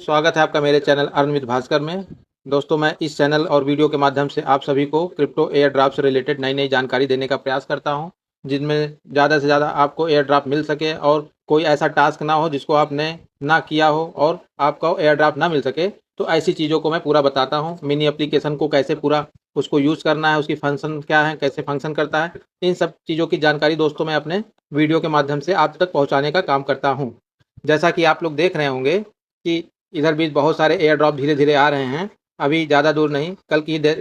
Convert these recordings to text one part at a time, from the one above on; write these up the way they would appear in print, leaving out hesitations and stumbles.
स्वागत है आपका मेरे चैनल अर्न विद भास्कर में। दोस्तों, मैं इस चैनल और वीडियो के माध्यम से आप सभी को क्रिप्टो एयर ड्रॉप से रिलेटेड नई नई जानकारी देने का प्रयास करता हूं, जिनमें ज़्यादा से ज़्यादा आपको एयर ड्रॉप मिल सके और कोई ऐसा टास्क ना हो जिसको आपने ना किया हो और आपको एयर ड्रॉप ना मिल सके। तो ऐसी चीज़ों को मैं पूरा बताता हूँ। मिनी एप्लीकेशन को कैसे पूरा उसको यूज़ करना है, उसकी फंक्शन क्या है, कैसे फंक्शन करता है, इन सब चीज़ों की जानकारी दोस्तों मैं अपने वीडियो के माध्यम से आप तक पहुँचाने का काम करता हूँ। जैसा कि आप लोग देख रहे होंगे कि इधर भी बहुत सारे एयर ड्रॉप धीरे धीरे आ रहे हैं। अभी ज़्यादा दूर नहीं,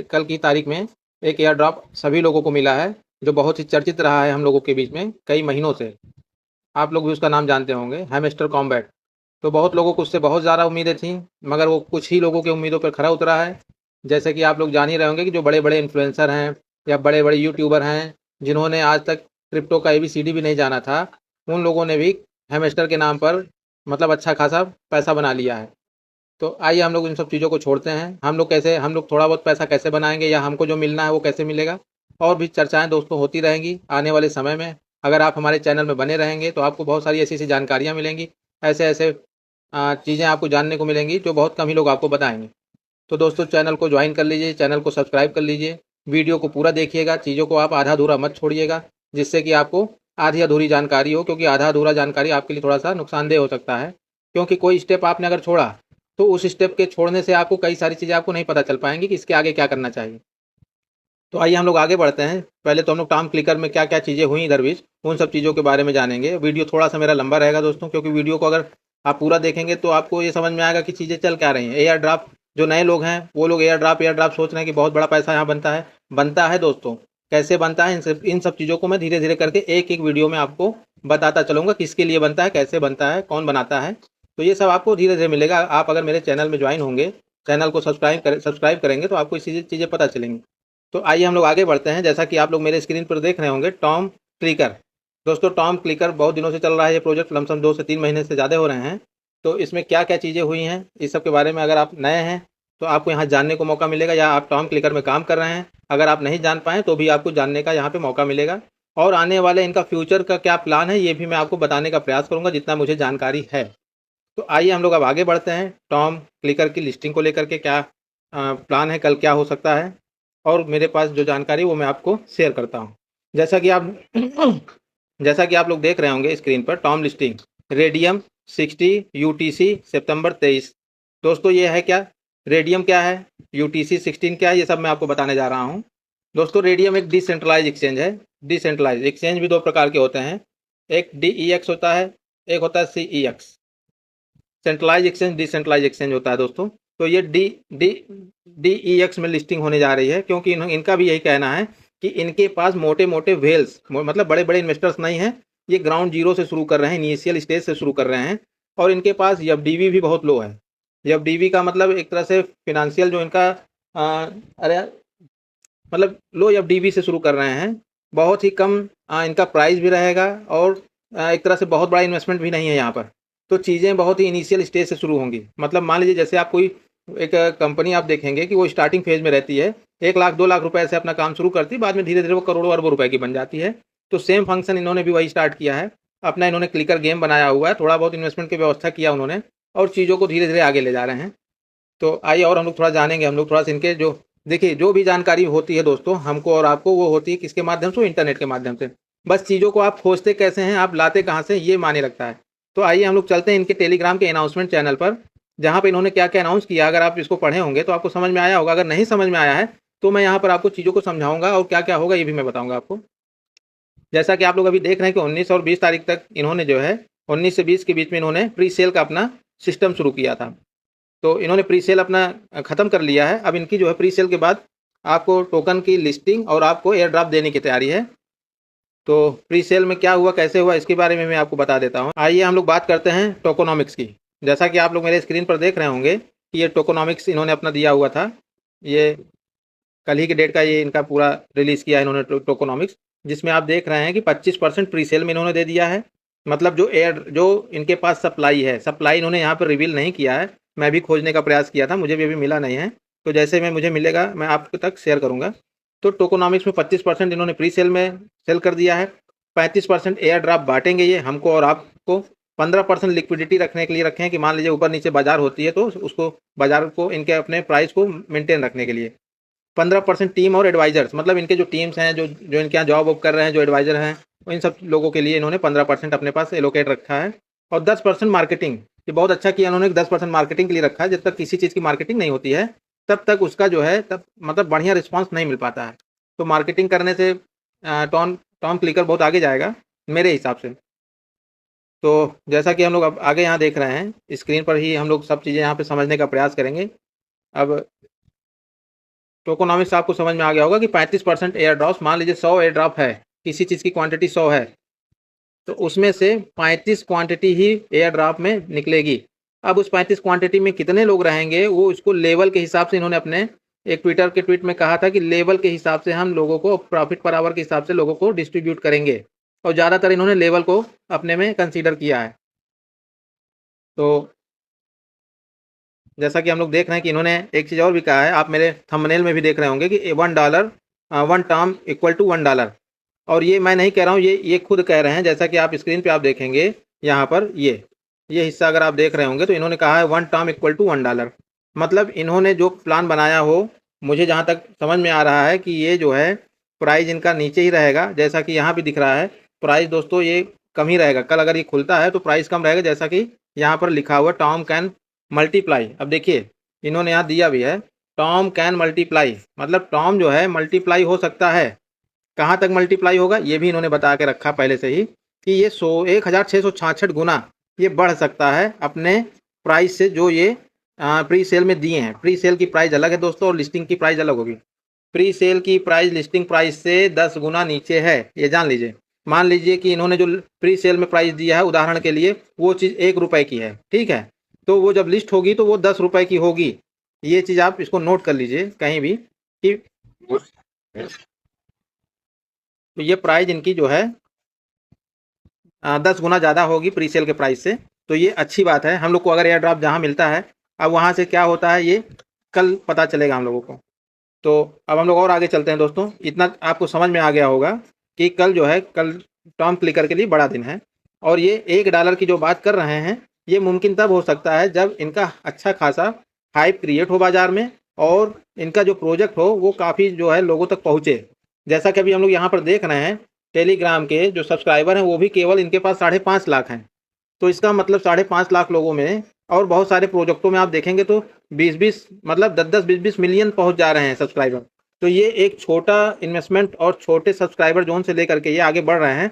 कल की तारीख में एक एयर ड्रॉप सभी लोगों को मिला है, जो बहुत ही चर्चित रहा है हम लोगों के बीच में कई महीनों से। आप लोग भी उसका नाम जानते होंगे, हैमस्टर कॉम्बैट। तो बहुत लोगों को उससे बहुत ज़्यादा उम्मीदें थी, मगर वो कुछ ही लोगों की उम्मीदों पर खरा उतरा है। जैसे कि आप लोग जान ही रहे होंगे कि जो बड़े बड़े इन्फ्लुएंसर हैं या बड़े बड़े यूट्यूबर हैं, जिन्होंने आज तक क्रिप्टो का ABCD भी नहीं जाना था, उन लोगों ने भी हैमस्टर के नाम पर मतलब अच्छा खासा पैसा बना लिया है। तो आइए हम लोग इन सब चीज़ों को छोड़ते हैं। हम लोग थोड़ा बहुत पैसा कैसे बनाएंगे या हमको जो मिलना है वो कैसे मिलेगा, और भी चर्चाएं दोस्तों होती रहेंगी आने वाले समय में। अगर आप हमारे चैनल में बने रहेंगे तो आपको बहुत सारी ऐसी ऐसी जानकारियां मिलेंगी, ऐसे ऐसे चीज़ें आपको जानने को मिलेंगी जो बहुत कम ही लोग आपको बताएंगे। तो दोस्तों, चैनल को ज्वाइन कर लीजिए, चैनल को सब्सक्राइब कर लीजिए, वीडियो को पूरा देखिएगा, चीज़ों को आप आधा अधूरा मत छोड़िएगा, जिससे कि आपको आधी अधूरी जानकारी हो, क्योंकि आधा अधूरा जानकारी आपके लिए थोड़ा सा नुकसानदेह हो सकता है। क्योंकि कोई स्टेप आपने अगर छोड़ा तो उस स्टेप के छोड़ने से आपको कई सारी चीज़ें आपको नहीं पता चल पाएंगी कि इसके आगे क्या करना चाहिए। तो आइए हम लोग आगे बढ़ते हैं। पहले तो हम लोग टॉम क्लिकर में क्या क्या चीज़ें हुई इधर बीच, उन सब चीज़ों के बारे में जानेंगे। वीडियो थोड़ा सा मेरा लंबा रहेगा दोस्तों, क्योंकि वीडियो को अगर आप पूरा देखेंगे तो आपको ये समझ में आएगा कि चीज़ें चल क्या रही हैं। एयर ड्राफ्ट, जो नए लोग हैं वो लोग एयर ड्राफ्ट सोच रहे हैं कि बहुत बड़ा पैसा यहाँ बनता है दोस्तों। कैसे बनता है, इन सब चीज़ों को मैं धीरे धीरे करके एक एक वीडियो में आपको बताता चलूँगा, किसके लिए बनता है, कैसे बनता है, कौन बनाता है। तो ये सब आपको धीरे धीरे मिलेगा। आप अगर मेरे चैनल में ज्वाइन होंगे, चैनल को सब्सक्राइब करेंगे तो आपको ये चीज़ें पता चलेंगी। तो आइए हम लोग आगे बढ़ते हैं। जैसा कि आप लोग मेरे स्क्रीन पर देख रहे होंगे, टॉम क्लिकर। दोस्तों, टॉम क्लिकर बहुत दिनों से चल रहा है ये प्रोजेक्ट, लमसम 2 से 3 महीने से ज़्यादा हो रहे हैं। तो इसमें क्या क्या चीज़ें हुई हैं, इस सब के बारे में अगर आप नए हैं तो आपको यहाँ जानने को मौका मिलेगा, या आप टॉम क्लिकर में काम कर रहे हैं, अगर आप नहीं जान पाएँ तो भी आपको जानने का यहाँ पे मौका मिलेगा। और आने वाले इनका फ्यूचर का क्या प्लान है, ये भी मैं आपको बताने का प्रयास करूँगा जितना मुझे जानकारी है। तो आइए हम लोग अब आगे बढ़ते हैं। टॉम क्लिकर की लिस्टिंग को लेकर के क्या प्लान है, कल क्या हो सकता है, और मेरे पास जो जानकारी वो मैं आपको शेयर करता हूँ। जैसा कि आप जैसा कि आप लोग देख रहे होंगे स्क्रीन पर, टॉम लिस्टिंग रेडियम 60 UTC सितंबर 23। दोस्तों, ये है क्या, रेडियम क्या है, UTC 16 क्या है, ये सब मैं आपको बताने जा रहा हूँ। दोस्तों, रेडियम एक डिसेंट्रलाइज एक्सचेंज है। डिसेंट्रलाइज एक्सचेंज भी दो प्रकार के होते हैं, एक DEX होता है, एक होता है CEX। Centralise exchange, decentralise exchange होता है दोस्तों। तो ये DEX में लिस्टिंग होने जा रही है, क्योंकि इनका भी यही कहना है कि इनके पास मोटे मोटे वेल्स, मतलब बड़े बड़े इन्वेस्टर्स नहीं हैं। ये ग्राउंड जीरो से शुरू कर रहे हैं, इनिशियल स्टेज से शुरू कर रहे हैं, और इनके पास FDV भी बहुत लो है। FDV का मतलब एक तरह से फिनेंशियल जो इनका अरे मतलब लो FDV से शुरू कर रहे हैं। बहुत ही कम इनका प्राइस भी रहेगा, और एक तरह से बहुत बड़ा इन्वेस्टमेंट भी नहीं है यहाँ पर। तो चीज़ें बहुत ही इनिशियल स्टेज से शुरू होंगी। मतलब मान लीजिए जैसे आप कोई एक कंपनी आप देखेंगे कि वो स्टार्टिंग फेज में रहती है, 1 लाख 2 लाख रुपए से अपना काम शुरू करती है, बाद में धीरे धीरे वो करोड़ों अरबों रुपए की बन जाती है। तो सेम फंक्शन इन्होंने भी वही स्टार्ट किया है। अपना इन्होंने क्लिकर गेम बनाया हुआ है, थोड़ा बहुत इन्वेस्टमेंट की व्यवस्था किया उन्होंने, और चीज़ों को धीरे धीरे आगे ले जा रहे हैं। तो आइए और हम लोग थोड़ा जानेंगे। हम लोग थोड़ा सा इनके जो, देखिए, जो भी जानकारी होती है दोस्तों हमको और आपको, वो होती है किसके माध्यम से, इंटरनेट के माध्यम से। बस चीज़ों को आप खोजते कैसे हैं, आप लाते कहाँ से, ये माने रखता है। तो आइए हम लोग चलते हैं इनके टेलीग्राम के अनाउंसमेंट चैनल पर, जहाँ पे इन्होंने क्या क्या अनाउंस किया। अगर आप इसको पढ़े होंगे तो आपको समझ में आया होगा, अगर नहीं समझ में आया है तो मैं यहाँ पर आपको चीज़ों को समझाऊंगा, और क्या क्या होगा ये भी मैं बताऊंगा आपको। जैसा कि आप लोग अभी देख रहे हैं कि 19 और 20 तारीख तक इन्होंने जो है, 19 से 20 के बीच में इन्होंने प्री सेल का अपना सिस्टम शुरू किया था। तो इन्होंने प्री सेल अपना ख़त्म कर लिया है। अब इनकी जो है प्री सेल के बाद आपको टोकन की लिस्टिंग और आपको एयर ड्रॉप देने की तैयारी है। तो प्री सेल में क्या हुआ, कैसे हुआ, इसके बारे में मैं आपको बता देता हूँ। आइए हम लोग बात करते हैं टोकोनॉमिक्स की। जैसा कि आप लोग मेरे स्क्रीन पर देख रहे होंगे कि ये टोकोनॉमिक्स इन्होंने अपना दिया हुआ था। ये कल ही के डेट का ये इनका पूरा रिलीज़ किया है इन्होंने टोकोनॉमिक्स, जिसमें आप देख रहे हैं कि 25% प्री सेल में इन्होंने दे दिया है। मतलब जो इनके पास सप्लाई है, सप्लाई इन्होंने यहाँ पर रिवील नहीं किया है। मैं भी खोजने का प्रयास किया था, मुझे भी अभी मिला नहीं है। तो जैसे में मुझे मिलेगा मैं आप तक शेयर करूँगा। तो टोकोनॉमिक्स में 25% इन्होंने प्री सेल में सेल कर दिया है। 35% एयर ड्रॉप बांटेंगे ये हमको और आपको, 15% लिक्विडिटी रखने के लिए रखे हैं कि मान लीजिए ऊपर नीचे बाजार होती है तो उसको बाजार को इनके अपने प्राइस को मेंटेन रखने के लिए। 15% टीम और एडवाइजर्स, मतलब इनके जो टीम्स हैं, जो जो इनके यहाँ जॉब वॉब कर रहे हैं, जो एडवाइजर हैं, इन सब लोगों के लिए इन्होंने 15% अपने पास एलोकेट रखा है। और 10% मार्केटिंग, ये बहुत अच्छा किया इन्होंने, 10% मार्केटिंग के लिए रखा है। जब तक किसी चीज़ की मार्केटिंग नहीं होती है तब तक उसका जो है तब मतलब बढ़िया रिस्पॉन्स नहीं मिल पाता है। तो मार्केटिंग करने से टॉम टॉम क्लिकर बहुत आगे जाएगा मेरे हिसाब से। तो जैसा कि हम लोग अब आगे यहाँ देख रहे हैं, स्क्रीन पर ही हम लोग सब चीज़ें यहाँ पे समझने का प्रयास करेंगे। अब टोकोनॉमिक्स आपको समझ में आ गया होगा कि 35% एयर ड्रॉप्स, मान लीजिए 100 एयर ड्रॉप है, किसी चीज़ की क्वांटिटी 100 है तो उसमें से 35 क्वांटिटी ही एयर ड्रॉप में निकलेगी। अब उस 35 क्वांटिटी में कितने लोग रहेंगे वो इसको लेवल के हिसाब से इन्होंने अपने एक ट्विटर के ट्वीट में कहा था कि लेवल के हिसाब से हम लोगों को प्रॉफिट पर आवर के हिसाब से लोगों को डिस्ट्रीब्यूट करेंगे, और ज़्यादातर इन्होंने लेवल को अपने में कंसीडर किया है। तो जैसा कि हम लोग देख रहे हैं कि इन्होंने एक चीज़ और भी कहा है, आप मेरे थंबनेल में भी देख रहे होंगे कि $1 वन टर्म इक्वल टू $1। और ये मैं नहीं कह रहा हूँ, ये खुद कह रहे हैं। जैसा कि आप स्क्रीन पे आप देखेंगे यहाँ पर ये हिस्सा अगर आप देख रहे होंगे तो इन्होंने कहा है 1 टर्म इक्वल टू $1। मतलब इन्होंने जो प्लान बनाया हो, मुझे जहाँ तक समझ में आ रहा है कि ये जो है प्राइस इनका नीचे ही रहेगा। जैसा कि यहाँ भी दिख रहा है प्राइस दोस्तों ये कम ही रहेगा। कल अगर ये खुलता है तो प्राइस कम रहेगा, जैसा कि यहाँ पर लिखा हुआ टॉम कैन मल्टीप्लाई। अब देखिए इन्होंने यहाँ दिया भी है टॉम कैन मल्टीप्लाई, मतलब टॉम जो है मल्टीप्लाई हो सकता है। कहाँ तक मल्टीप्लाई होगा ये भी इन्होंने बता के रखा पहले से ही कि ये 1666 गुना ये बढ़ सकता है अपने प्राइस से, जो ये प्री सेल में दिए हैं। प्री सेल की प्राइस अलग है दोस्तों और लिस्टिंग की प्राइस अलग होगी। प्री सेल की प्राइस लिस्टिंग प्राइस से 10 गुना नीचे है, ये जान लीजिए। मान लीजिए कि इन्होंने जो प्री सेल में प्राइस दिया है उदाहरण के लिए वो चीज़ ₹1 की है, ठीक है, तो वो जब लिस्ट होगी तो वो ₹10 की होगी। ये चीज़ आप इसको नोट कर लीजिए कहीं भी कि तो ये प्राइस इनकी जो है 10 गुना ज़्यादा होगी प्री सेल के प्राइस से। तो ये अच्छी बात है हम लोग को, अगर एयर ड्रॉप जहाँ मिलता है। अब वहाँ से क्या होता है ये कल पता चलेगा हम लोगों को। तो अब हम लोग और आगे चलते हैं दोस्तों। इतना आपको समझ में आ गया होगा कि कल जो है, कल टॉम क्लिकर के लिए बड़ा दिन है। और ये $1 की जो बात कर रहे हैं ये मुमकिन तब हो सकता है जब इनका अच्छा खासा हाइप क्रिएट हो बाजार में और इनका जो प्रोजेक्ट हो वो काफ़ी जो है लोगों तक पहुँचे। जैसा कि अभी हम लोग यहाँ पर देख रहे हैं टेलीग्राम के जो सब्सक्राइबर हैं वो भी केवल इनके पास 5.5 लाख हैं। तो इसका मतलब 5.5 लाख लोगों में और बहुत सारे प्रोजेक्टों में आप देखेंगे तो 20-20 मतलब 10-10 20-20 मिलियन पहुंच जा रहे हैं सब्सक्राइबर। तो ये एक छोटा इन्वेस्टमेंट और छोटे सब्सक्राइबर जोन से लेकर के ये आगे बढ़ रहे हैं।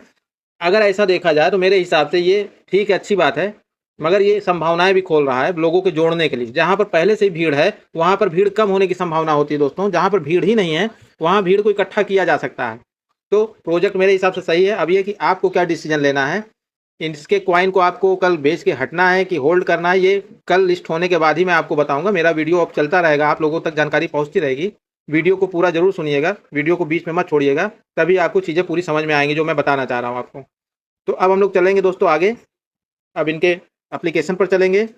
अगर ऐसा देखा जाए तो मेरे हिसाब से ये ठीक है, अच्छी बात है, मगर ये संभावनाएं भी खोल रहा है लोगों को जोड़ने के लिए। जहां पर पहले से भीड़ है वहां पर भीड़ कम होने की संभावना होती है दोस्तों। जहां पर भीड़ ही नहीं है वहां भीड़ को इकट्ठा किया जा सकता है। तो प्रोजेक्ट मेरे हिसाब से सही है। अब ये कि आपको क्या डिसीजन लेना है, इसके कॉइन को आपको कल बेच के हटना है कि होल्ड करना है, ये कल लिस्ट होने के बाद ही मैं आपको बताऊंगा। मेरा वीडियो अब चलता रहेगा, आप लोगों तक जानकारी पहुंचती रहेगी। वीडियो को पूरा जरूर सुनिएगा, वीडियो को बीच में मत छोड़िएगा, तभी आपको चीज़ें पूरी समझ में आएंगी जो मैं बताना चाह रहा हूँ आपको। तो अब हम लोग चलेंगे दोस्तों आगे। अब इनके एप्लीकेशन पर चलेंगे।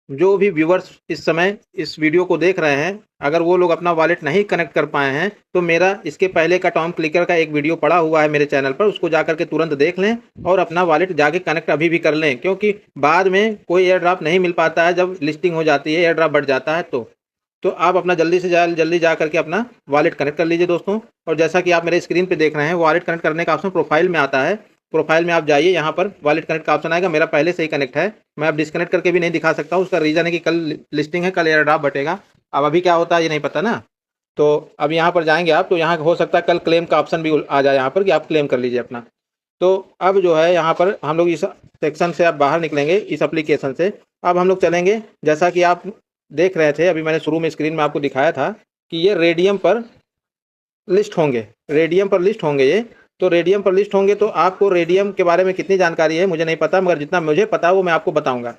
जो भी व्यूवर्स इस समय इस वीडियो को देख रहे हैं, अगर वो लोग अपना वॉलेट नहीं कनेक्ट कर पाए हैं तो मेरा इसके पहले का टॉम क्लिकर का एक वीडियो पड़ा हुआ है मेरे चैनल पर, उसको जाकर के तुरंत देख लें और अपना वॉलेट जाके कनेक्ट अभी भी कर लें। क्योंकि बाद में कोई एयर ड्रॉप नहीं मिल पाता है जब लिस्टिंग हो जाती है, एयर ड्रॉप बढ़ जाता है। तो आप अपना जल्दी जा करके अपना वॉलेट कनेक्ट कर लीजिए दोस्तों। और जैसा कि आप मेरे स्क्रीन पे देख रहे हैं, वॉलेट कनेक्ट करने का ऑप्शन प्रोफाइल में आता है। प्रोफाइल में आप जाइए, यहाँ पर वॉलेट कनेक्ट का ऑप्शन आएगा। मेरा पहले से ही कनेक्ट है, मैं अब डिस्कनेक्ट करके भी नहीं दिखा सकता हूँ। उसका रीज़न है कि कल लिस्टिंग है, कल एयर ड्रॉप बटेगा। अब अभी क्या होता है ये नहीं पता ना। तो अब यहाँ पर जाएंगे आप, तो यहाँ हो सकता है कल क्लेम का ऑप्शन भी आ जाए यहाँ पर कि आप क्लेम कर लीजिए अपना। तो अब जो है यहाँ पर हम लोग इस सेक्शन से आप बाहर निकलेंगे, इस एप्लीकेशन से। अब हम लोग चलेंगे, जैसा कि आप देख रहे थे, अभी मैंने शुरू में स्क्रीन में आपको दिखाया था कि ये रेडियम पर लिस्ट होंगे, रेडियम पर लिस्ट होंगे ये। तो रेडियम पर लिस्ट होंगे तो आपको रेडियम के बारे में कितनी जानकारी है मुझे नहीं पता, मगर जितना मुझे पता है वो मैं आपको बताऊंगा।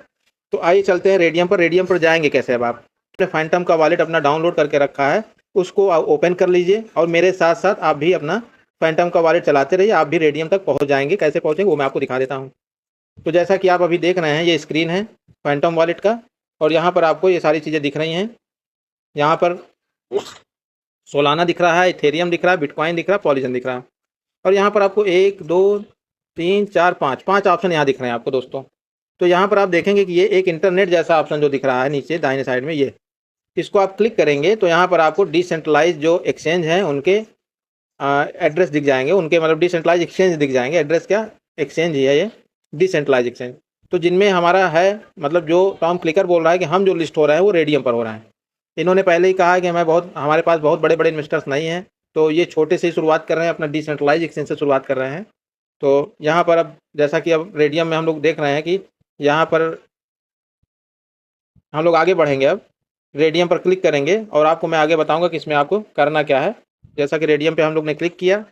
तो आइए चलते हैं रेडियम पर। रेडियम पर जाएंगे कैसे? अब आप अपने फैंटम का वॉलेट अपना डाउनलोड करके रखा है, उसको ओपन कर लीजिए और मेरे साथ साथ आप भी अपना फैंटम का वॉलेट चलाते रहिए, आप भी रेडियम तक पहुँच जाएंगे। कैसे पहुँचेंगे वो मैं आपको दिखा देता हूँ। तो जैसा कि आप अभी देख रहे हैं ये स्क्रीन है फैंटम वॉलेट का, और यहाँ पर आपको ये सारी चीज़ें दिख रही हैं। यहाँ पर सोलाना दिख रहा है, इथेरियम दिख रहा है, बिटकॉइन दिख रहा है, पॉलीजन दिख रहा है। और यहाँ पर आपको 1 2 3 4 5 5 ऑप्शन यहाँ दिख रहे हैं आपको दोस्तों। तो यहाँ पर आप देखेंगे कि ये एक इंटरनेट जैसा ऑप्शन जो दिख रहा है नीचे दाहिने साइड में, ये इसको आप क्लिक करेंगे तो यहाँ पर आपको डिसेंट्रलाइज जो एक्सचेंज हैं उनके एड्रेस दिख जाएंगे, उनके मतलब डिसेंट्रलाइज एक्सचेंज दिख जाएंगे। एड्रेस क्या, एक्सचेंज ही है ये, डिसेंट्रलाइज एक्सचेंज। तो जिनमें हमारा है, मतलब जो टॉम क्लिकर बोल रहा है कि हम जो लिस्ट हो रहे हैं वो रेडियम पर हो रहे हैं। इन्होंने पहले ही कहा है कि हमारे पास बहुत बड़े बड़े इन्वेस्टर्स नहीं हैं, तो ये छोटे से ही शुरुआत कर रहे हैं, अपना डिसेंट्रलाइज एक्सचेंज से शुरुआत कर रहे हैं। तो यहाँ पर अब जैसा कि अब रेडियम में हम लोग देख रहे हैं कि यहाँ पर हम लोग आगे बढ़ेंगे। अब रेडियम पर क्लिक करेंगे और आपको मैं आगे बताऊंगा कि इसमें आपको करना क्या है। जैसा कि रेडियम पे हम लोग ने क्लिक किया,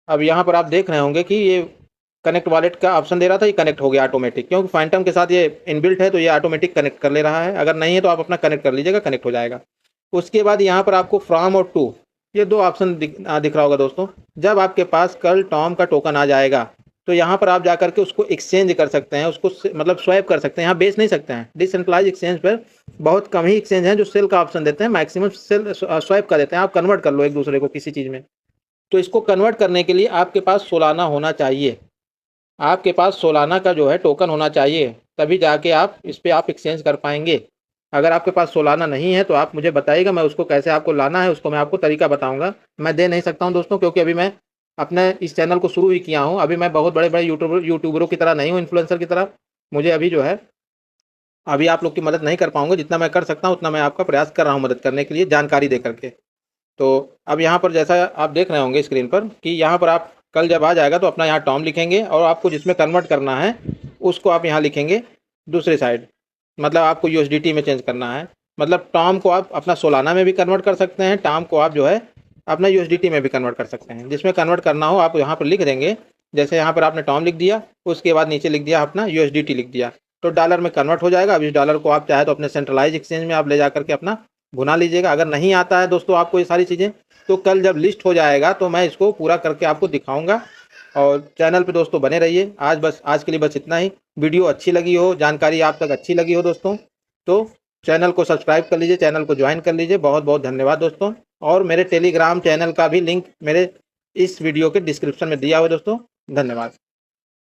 अब यहाँ पर आप देख रहे होंगे कि ये कनेक्ट वॉलेट का ऑप्शन दे रहा था, ये कनेक्ट हो गया ऑटोमेटिक, क्योंकि फैंटम के साथ ये इनबिल्ट है तो ये ऑटोमेटिक कनेक्ट कर ले रहा है। अगर नहीं है तो आप अपना कनेक्ट कर लीजिएगा, कनेक्ट हो जाएगा। उसके बाद यहाँ पर आपको फ्रॉम और टू, ये दो ऑप्शन दिख रहा होगा दोस्तों। जब आपके पास कल टॉम का टोकन आ जाएगा तो यहाँ पर आप जाकर के उसको एक्सचेंज कर सकते हैं, उसको मतलब स्वैप कर सकते हैं। यहाँ बेच नहीं सकते हैं, डिसेंट्रलाइज एक्सचेंज पर बहुत कम ही एक्सचेंज हैं जो सेल का ऑप्शन देते हैं, मैक्सिमम सेल स्वैप का देते हैं। आप कन्वर्ट कर लो एक दूसरे को किसी चीज़ में। तो इसको कन्वर्ट करने के लिए आपके पास सोलाना होना चाहिए, आपके पास सोलाना का जो है टोकन होना चाहिए, तभी जाके आप इस पर आप एक्सचेंज कर पाएंगे। अगर आपके पास सोलाना नहीं है तो आप मुझे बताइएगा, मैं उसको कैसे आपको लाना है उसको मैं आपको तरीका बताऊंगा। मैं दे नहीं सकता हूं दोस्तों, क्योंकि अभी मैं अपने इस चैनल को शुरू ही किया हूं। अभी मैं बहुत बड़े बड़े यूट्यूबरों की तरह नहीं हूं, इन्फ्लुएंसर की तरह। मुझे अभी जो है अभी आप लोग की मदद नहीं कर पाऊंगा। जितना मैं कर सकता हूं उतना मैं आपका प्रयास कर रहा हूं मदद करने के लिए, जानकारी दे करके। तो अब यहाँ पर जैसा आप देख रहे होंगे स्क्रीन पर कि यहाँ पर आप कल जब आ जाएगा तो अपना यहाँ टॉम लिखेंगे और आपको जिसमें कन्वर्ट करना है उसको आप यहाँ लिखेंगे दूसरी साइड। मतलब आपको यूएसडीटी में चेंज करना है। मतलब टॉम को आप अपना सोलाना में भी कन्वर्ट कर सकते हैं, टॉम को आप जो है अपना यूएसडीटी में भी कन्वर्ट कर सकते हैं। जिसमें कन्वर्ट करना हो आप यहाँ पर लिख देंगे। जैसे यहाँ पर आपने टॉम लिख दिया, उसके बाद नीचे लिख दिया अपना यूएसडीटी लिख दिया, तो डॉलर में कन्वर्ट हो जाएगा। अब इस डॉलर को आप चाहे तो अपने सेंट्रलाइज एक्सचेंज में आप ले जा करके अपना भुना लीजिएगा। अगर नहीं आता है दोस्तों आपको ये सारी चीज़ें, तो कल जब लिस्ट हो जाएगा तो मैं इसको पूरा करके आपको दिखाऊंगा। और चैनल पे दोस्तों बने रहिए। आज के लिए बस इतना ही। वीडियो अच्छी लगी हो, जानकारी आप तक अच्छी लगी हो दोस्तों, तो चैनल को सब्सक्राइब कर लीजिए, चैनल को ज्वाइन कर लीजिए। बहुत बहुत धन्यवाद दोस्तों। और मेरे टेलीग्राम चैनल का भी लिंक मेरे इस वीडियो के डिस्क्रिप्शन में दिया हुआ है दोस्तों। धन्यवाद।